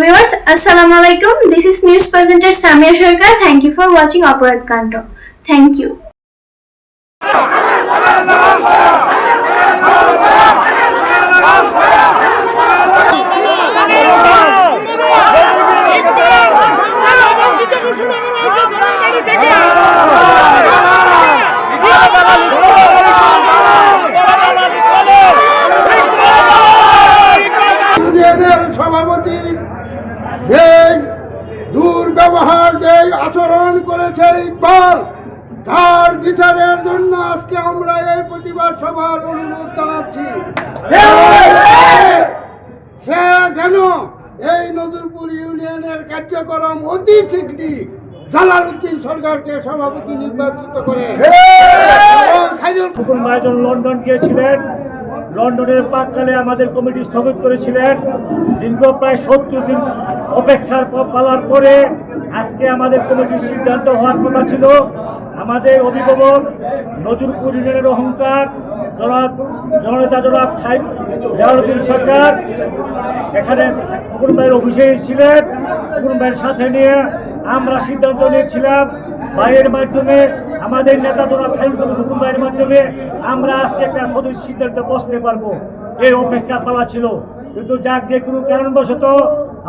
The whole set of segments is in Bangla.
viewers, Assalamu alaikum. This is news presenter Samia Sharkar. Thank you for watching Aparat Kanto. Thank you. সভাপতির যে দুর্ব্যবহার যে আচরণ করেছে ইকবাল, তার বিচারের জন্য আজকে আমরা এই প্রতিবাদ সভার অনুরোধ জানাচ্ছি। সে যেন এই নজরপুর ইউনিয়নের কার্যক্রম অতি শীঘ্রই জালালউদ্দিন সরকারকে সভাপতি নির্বাচিত করে। লন্ডন গিয়েছিলেন, লন্ডনের প্রাক্কালে আমাদের কমিটি স্থগিত করেছিলেন। দীর্ঘ প্রায় 70 দিন অপেক্ষার পাওয়ার পরে আজকে আমাদের কমিটির সিদ্ধান্ত হওয়ার কথা ছিল। আমাদের অভিভাবক নজরপুর ইউনিয়নের অহংকার জননেতা জনাব জালালউদ্দিন সরকার এখানে ফুকুন ভাইয়ের অফিসে ছিলেন। ফুকুন ভাইয়ের সাথে নিয়ে আমরা সিদ্ধান্ত নিয়েছিলাম ভাইয়ের মাধ্যমে, আমাদের নেতা জনাব ফুকুন ভাইয়ের মাধ্যমে আমরা আজকে একটা সদস্য সিদ্ধান্ত বসতে পারবো। এই অপেক্ষা পাওয়া ছিল, কিন্তু যাক যে কোনো কারণবশত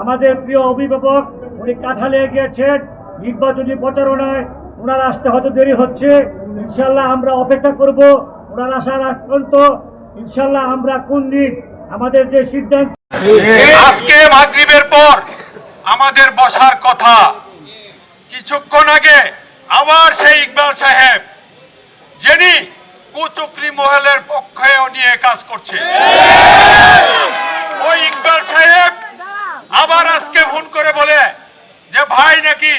আমাদের প্রিয় অভিভাবক উনি কাঁঠালে গিয়েছেন নির্বাচনী প্রচারণায়, ওনার আসতে হয়তো দেরি হচ্ছে। ইনশাল্লাহ আমরা অপেক্ষা করব ওনার আসার আগ পর্যন্ত। ইনশাল্লাহ আমরা কোন দিন আমাদের যে সিদ্ধান্ত আজকে মাগরিবের পর আমাদের বসার কথা, কিছুক্ষণ আগে আবার সেই ইকবাল সাহেব যিনি কুচক্রি মহলের পক্ষে নিয়ে কাজ করছে, ওই ইকবাল সাহেব আবার আজকে ফোন করে বলে যে ভাই নাকি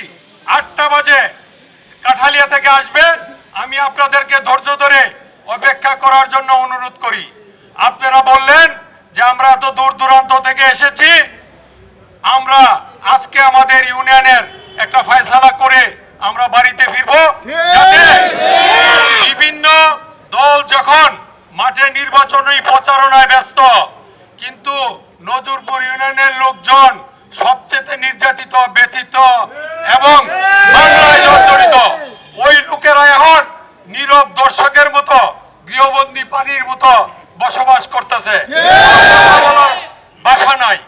8টা বাজে কাঠালিয়া থেকে আসবে, আমি আপনাদেরকে ধৈর্য ধরে অপেক্ষা করার জন্য অনুরোধ করি। আপনারা বললেন যে আমরা তো দূর দূরান্ত থেকে এসেছি, আমরা আজকে আমাদের ইউনিয়নের একটা ফয়সালা করে আমরা বাড়িতে ফিরবো। বিভিন্ন দল যখন মাঠে নির্বাচনী প্রচারণায় ব্যস্ত, কিন্তু নজরপুর ইউনিয়নের লোকজন সবচেয়ে নির্যাতিত, ব্যথিত এবং বাংলায় জর্জরিত। ওই লোকেরা এখন নীরব দর্শকের মতো গৃহবন্দী পানির মতো বসবাস করতেছে, ভাষা নাই।